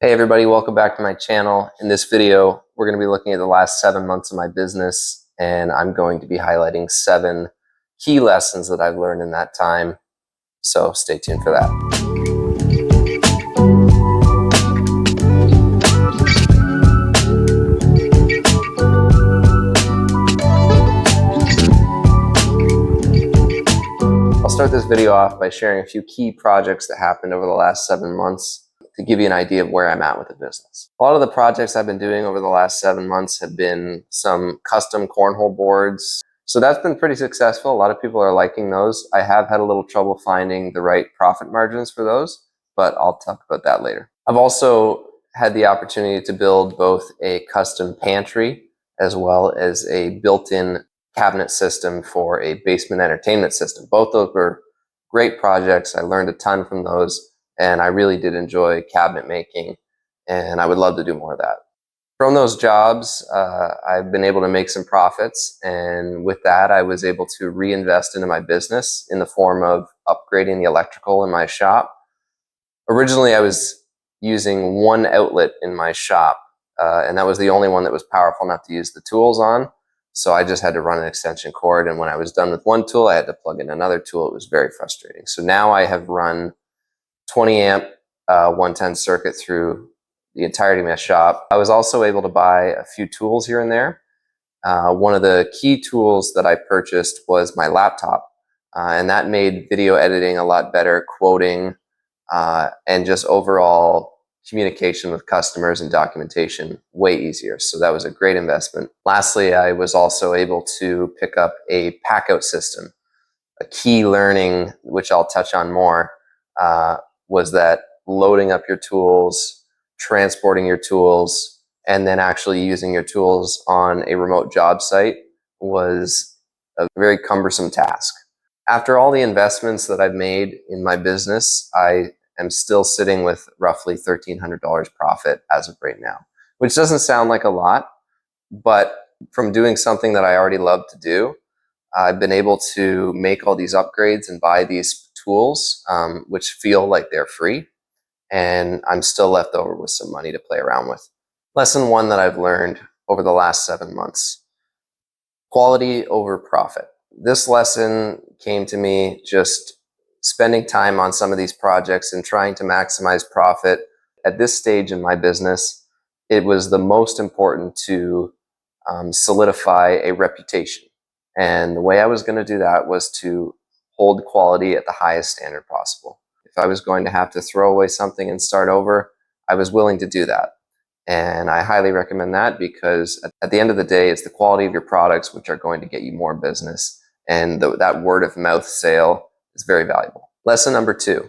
Hey everybody, welcome back to my channel. In this video, we're going to be looking at the last 7 months of my business, and I'm going to be highlighting 7 key lessons that I've learned in that time. So stay tuned for that. I'll start this video off by sharing a few key projects that happened over the last 7 months to give you an idea of where I'm at with the business. A lot of the projects I've been doing over the last 7 months have been some custom cornhole boards. So that's been pretty successful. A lot of people are liking those. I have had a little trouble finding the right profit margins for those, but I'll talk about that later. I've also had the opportunity to build both a custom pantry as well as a built-in cabinet system for a basement entertainment system. Both those were great projects. I learned a ton from those, and I really did enjoy cabinet making, and I would love to do more of that. From those jobs, I've been able to make some profits, and with that, I was able to reinvest into my business in the form of upgrading the electrical in my shop. Originally, I was using one outlet in my shop, and that was the only one that was powerful enough to use the tools on. So I just had to run an extension cord, and when I was done with one tool, I had to plug in another tool. It was very frustrating. So now I have run 20 amp 110 circuit through the entirety of my shop. I was also able to buy a few tools here and there. One of the key tools that I purchased was my laptop, and that made video editing a lot better, quoting, and just overall communication with customers and documentation way easier. So that was a great investment. Lastly, I was also able to pick up a pack-out system. A key learning, which I'll touch on more, was that loading up your tools, transporting your tools, and then actually using your tools on a remote job site was a very cumbersome task. After all the investments that I've made in my business, I am still sitting with roughly $1,300 profit as of right now, which doesn't sound like a lot, but from doing something that I already love to do, I've been able to make all these upgrades and buy these tools, which feel like they're free, and I'm still left over with some money to play around with. Lesson 1 that I've learned over the last 7 months: quality over profit. This lesson came to me just spending time on some of these projects and trying to maximize profit. At this stage in my business, it was the most important to solidify a reputation. And the way I was going to do that was to hold quality at the highest standard possible. If I was going to have to throw away something and start over, I was willing to do that. And I highly recommend that, because at the end of the day, it's the quality of your products which are going to get you more business. And that word of mouth sale is very valuable. Lesson number 2,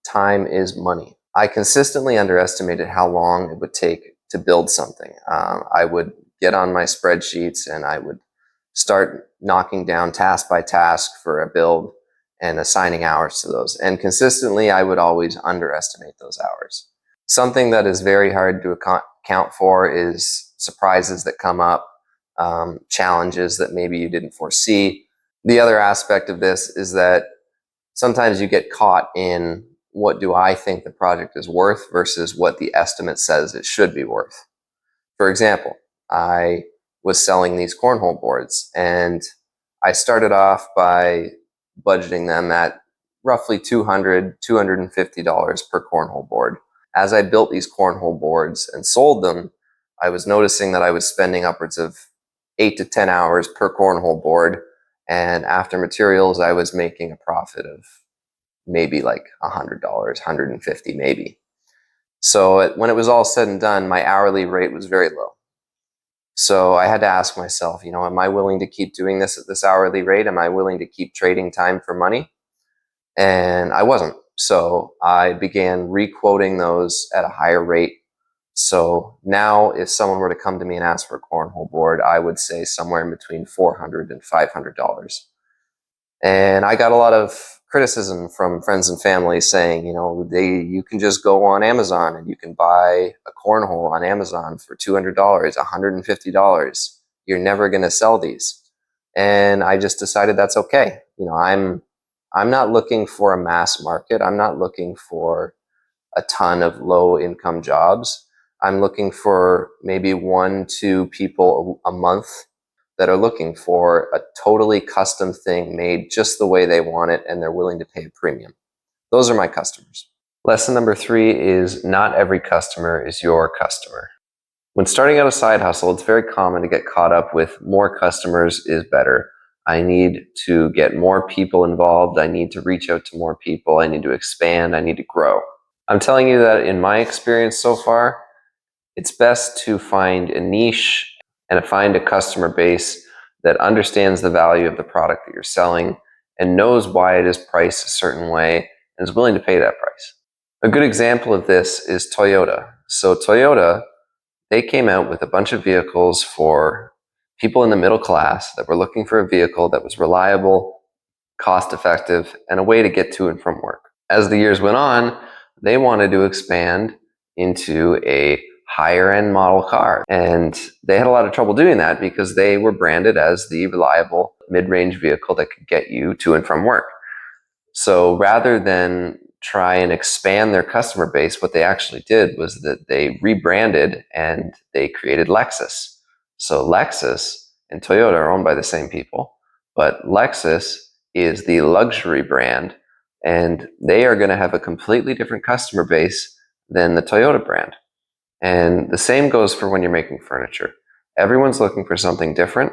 time is money. I consistently underestimated how long it would take to build something. I would get on my spreadsheets and I would start knocking down task by task for a build and assigning hours to those. And consistently, I would always underestimate those hours. Something that is very hard to account for is surprises that come up, challenges that maybe you didn't foresee. The other aspect of this is that sometimes you get caught in, what do I think the project is worth versus what the estimate says it should be worth. For example, I was selling these cornhole boards, and I started off by budgeting them at roughly $200, $250 per cornhole board. As I built these cornhole boards and sold them, I was noticing that I was spending upwards of 8 to 10 hours per cornhole board, and after materials, I was making a profit of maybe like $100, $150 maybe. So when it was all said and done, my hourly rate was very low. So I had to ask myself, am I willing to keep doing this at this hourly rate? Am I willing to keep trading time for money? And I wasn't. So I began re-quoting those at a higher rate. So now if someone were to come to me and ask for a cornhole board, I would say somewhere in between $400 and $500. And I got a lot of criticism from friends and family saying, you can just go on Amazon and you can buy a cornhole on Amazon for $200, $150. You're never going to sell these. And I just decided that's okay. I'm not looking for a mass market. I'm not looking for a ton of low income jobs. I'm looking for maybe 1-2 people a month that are looking for a totally custom thing made just the way they want it, and they're willing to pay a premium. Those are my customers. Lesson number 3 is not every customer is your customer. When starting out a side hustle, it's very common to get caught up with more customers is better. I need to get more people involved. I need to reach out to more people. I need to expand. I need to grow. I'm telling you that in my experience so far, it's best to find a niche and find a customer base that understands the value of the product that you're selling and knows why it is priced a certain way and is willing to pay that price. A good example of this is Toyota. So Toyota, they came out with a bunch of vehicles for people in the middle class that were looking for a vehicle that was reliable, cost effective, and a way to get to and from work. As the years went on, they wanted to expand into a higher end model car. And they had a lot of trouble doing that because they were branded as the reliable mid-range vehicle that could get you to and from work. So rather than try and expand their customer base, what they actually did was that they rebranded and they created Lexus. So Lexus and Toyota are owned by the same people, but Lexus is the luxury brand, and they are going to have a completely different customer base than the Toyota brand. And the same goes for when you're making furniture. Everyone's looking for something different.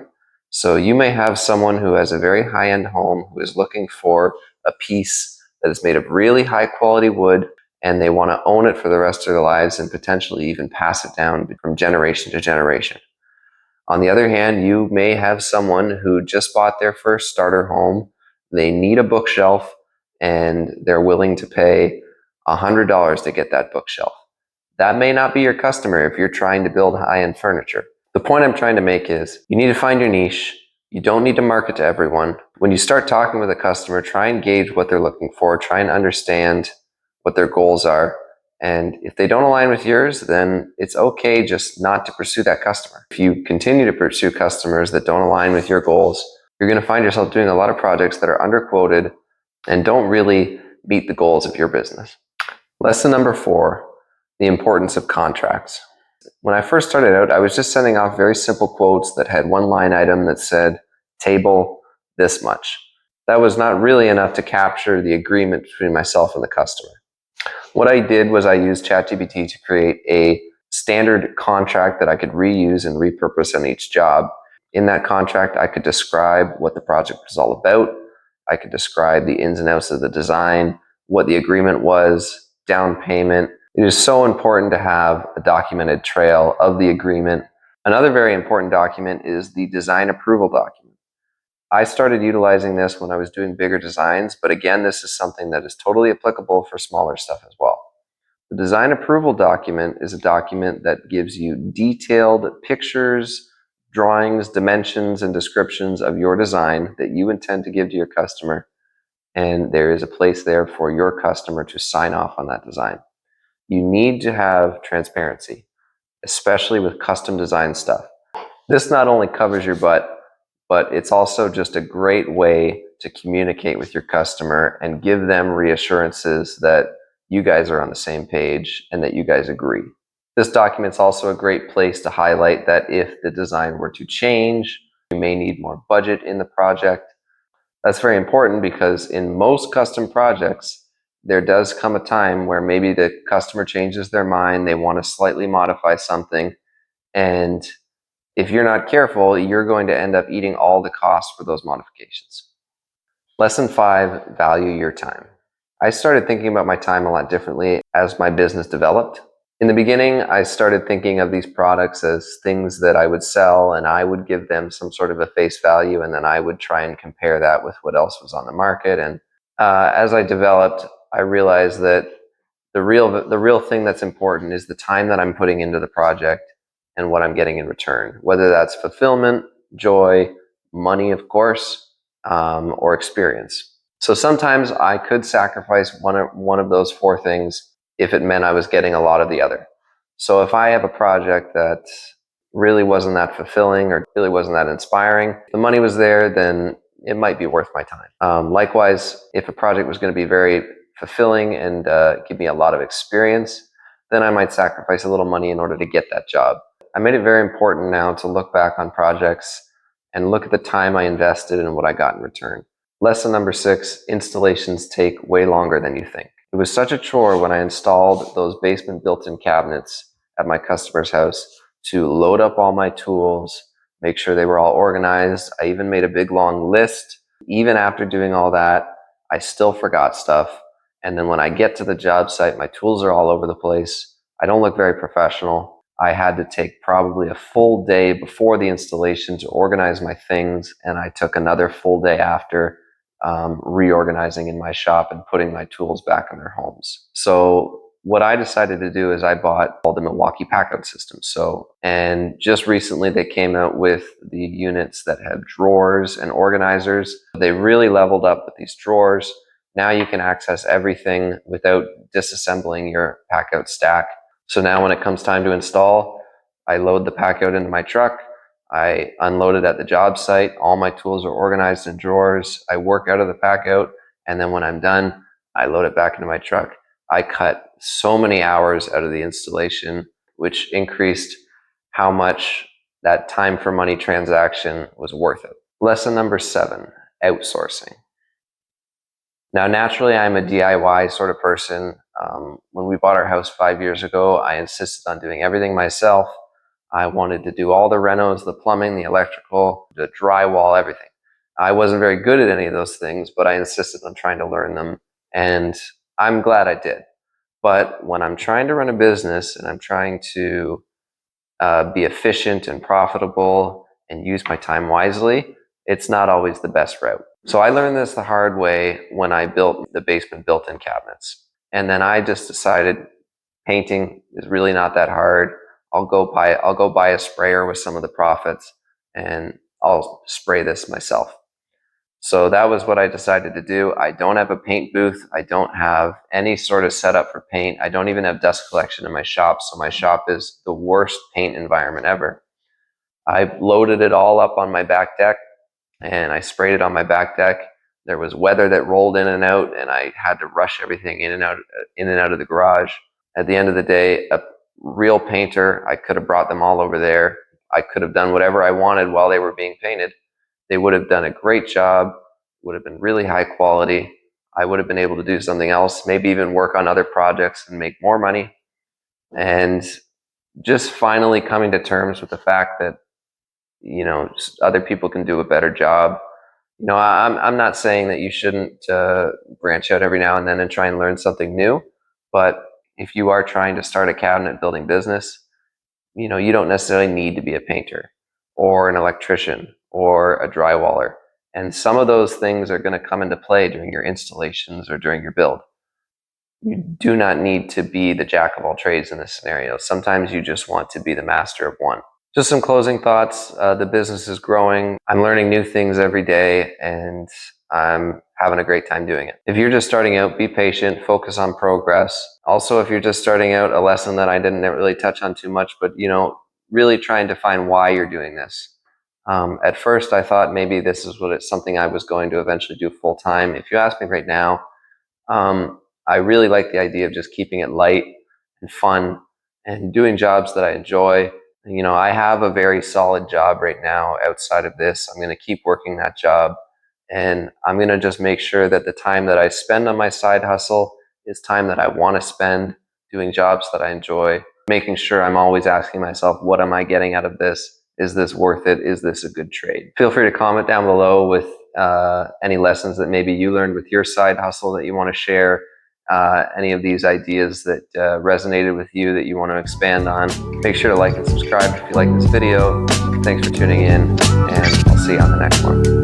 So you may have someone who has a very high-end home who is looking for a piece that is made of really high-quality wood, and they want to own it for the rest of their lives and potentially even pass it down from generation to generation. On the other hand, you may have someone who just bought their first starter home. They need a bookshelf, and they're willing to pay $100 to get that bookshelf. That may not be your customer if you're trying to build high-end furniture. The point I'm trying to make is you need to find your niche. You don't need to market to everyone. When you start talking with a customer, try and gauge what they're looking for, try and understand what their goals are. And if they don't align with yours, then it's okay just not to pursue that customer. If you continue to pursue customers that don't align with your goals, you're going to find yourself doing a lot of projects that are underquoted and don't really meet the goals of your business. Lesson number 4, the importance of contracts. When I first started out, I was just sending off very simple quotes that had one line item that said, table this much. That was not really enough to capture the agreement between myself and the customer. What I did was I used ChatGPT to create a standard contract that I could reuse and repurpose on each job. In that contract, I could describe what the project was all about. I could describe the ins and outs of the design, what the agreement was, down payment. It is so important to have a documented trail of the agreement. Another very important document is the design approval document. I started utilizing this when I was doing bigger designs, but again, this is something that is totally applicable for smaller stuff as well. The design approval document is a document that gives you detailed pictures, drawings, dimensions, and descriptions of your design that you intend to give to your customer, and there is a place there for your customer to sign off on that design. You need to have transparency, especially with custom design stuff. This not only covers your butt, but it's also just a great way to communicate with your customer and give them reassurances that you guys are on the same page and that you guys agree. This document's also a great place to highlight that if the design were to change, you may need more budget in the project. That's very important because in most custom projects, there does come a time where maybe the customer changes their mind, they want to slightly modify something, and if you're not careful, you're going to end up eating all the costs for those modifications. Lesson 5, value your time. I started thinking about my time a lot differently as my business developed. In the beginning, I started thinking of these products as things that I would sell, and I would give them some sort of a face value, and then I would try and compare that with what else was on the market. And as I developed, I realized that the real thing that's important is the time that I'm putting into the project and what I'm getting in return, whether that's fulfillment, joy, money, of course, or experience. So sometimes I could sacrifice one of those 4 things if it meant I was getting a lot of the other. So if I have a project that really wasn't that fulfilling or really wasn't that inspiring, if the money was there, then it might be worth my time. Likewise, if a project was going to be very fulfilling and give me a lot of experience, then I might sacrifice a little money in order to get that job. I made it very important now to look back on projects and look at the time I invested and what I got in return. Lesson number 6, installations take way longer than you think. It was such a chore when I installed those basement built-in cabinets at my customer's house to load up all my tools, make sure they were all organized. I even made a big long list. Even after doing all that, I still forgot stuff. And then when I get to the job site, my tools are all over the place. I don't look very professional. I had to take probably a full day before the installation to organize my things, and I took another full day after reorganizing in my shop and putting my tools back in their homes. So what I decided to do is I bought all the Milwaukee Packout systems. And just recently they came out with the units that have drawers and organizers. They really leveled up with these drawers. Now you can access everything without disassembling your Packout stack. So now when it comes time to install, I load the Packout into my truck. I unload it at the job site. All my tools are organized in drawers. I work out of the Packout, and then when I'm done, I load it back into my truck. I cut so many hours out of the installation, which increased how much that time for money transaction was worth it. Lesson number 7, outsourcing. Now, naturally, I'm a DIY sort of person. When we bought our house 5 years ago, I insisted on doing everything myself. I wanted to do all the renos, the plumbing, the electrical, the drywall, everything. I wasn't very good at any of those things, but I insisted on trying to learn them, and I'm glad I did. But when I'm trying to run a business and I'm trying to be efficient and profitable and use my time wisely, it's not always the best route. So I learned this the hard way when I built the basement built-in cabinets. And then I just decided painting is really not that hard. I'll go buy a sprayer with some of the profits and I'll spray this myself. So that was what I decided to do. I don't have a paint booth. I don't have any sort of setup for paint. I don't even have dust collection in my shop. So my shop is the worst paint environment ever. I loaded it all up on my back deck and I sprayed it on my back deck. There was weather that rolled in and out and I had to rush everything in and out of the garage. At the end of the day, a real painter, I could have brought them all over there. I could have done whatever I wanted while they were being painted. They would have done a great job, would have been really high quality. I would have been able to do something else, maybe even work on other projects and make more money. And just finally coming to terms with the fact that, other people can do a better job. I'm not saying that you shouldn't branch out every now and then and try and learn something new, but if you are trying to start a cabinet building business, you don't necessarily need to be a painter or an electrician or a drywaller. And some of those things are going to come into play during your installations or during your build. You do not need to be the jack of all trades in this scenario. Sometimes you just want to be the master of one. Just some closing thoughts. The business is growing. I'm learning new things every day and I'm having a great time doing it. If you're just starting out, be patient, focus on progress. Also, if you're just starting out, a lesson that I didn't really touch on too much, but really try and define why you're doing this. At first, I thought maybe this is something I was going to eventually do full time. If you ask me right now, I really like the idea of just keeping it light and fun and doing jobs that I enjoy. I have a very solid job right now outside of this. I'm going to keep working that job. And I'm going to just make sure that the time that I spend on my side hustle is time that I want to spend doing jobs that I enjoy, making sure I'm always asking myself, what am I getting out of this? Is this worth it? Is this a good trade? Feel free to comment down below with any lessons that maybe you learned with your side hustle that you want to share, any of these ideas that resonated with you that you want to expand on. Make sure to like and subscribe if you like this video. Thanks for tuning in, and I'll see you on the next one.